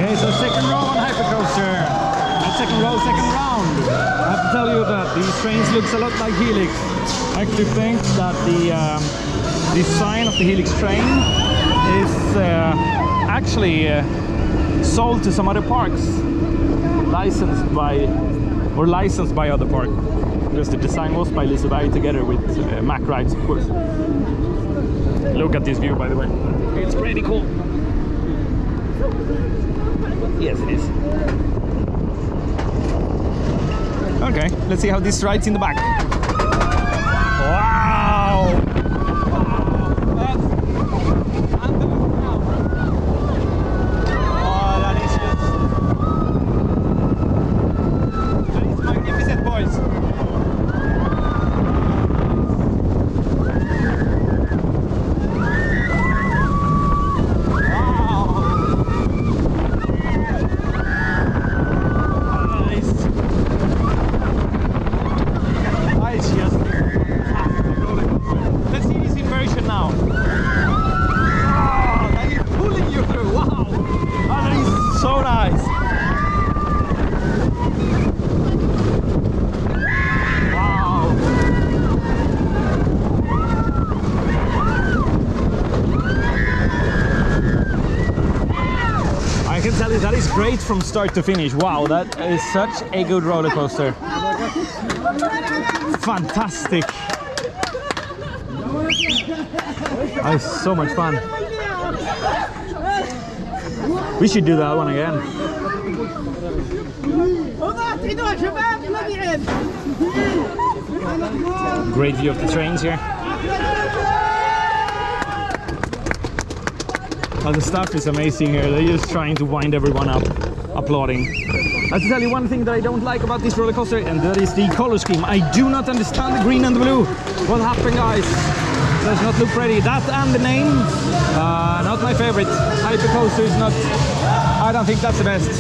Okay, so second row on Hypercoastee. Not second row, second round. I have to tell you that these trains looks a lot like Helix. I actually think that the design of the Helix train is actually sold to some other parks, licensed by other parks, because the design was by Liseberg together with Mac Rides, of course. Look at this view, by the way. It's pretty cool. Yes, it is. Okay, let's see how this rides in the back. Wow! Oh, that is magnificent, boys. That is great from start to finish. Wow, that is such a good roller coaster. Fantastic. That is so much fun. We should do that one again. Great view of the trains here. Oh, the staff is amazing here. They're just trying to wind everyone up, applauding. I have to tell you one thing that I don't like about this roller coaster, and that is the color scheme. I do not understand the green and the blue. What happened, guys? Does not look pretty. That and the name, not my favorite. Hypercoastee is not. I don't think that's the best.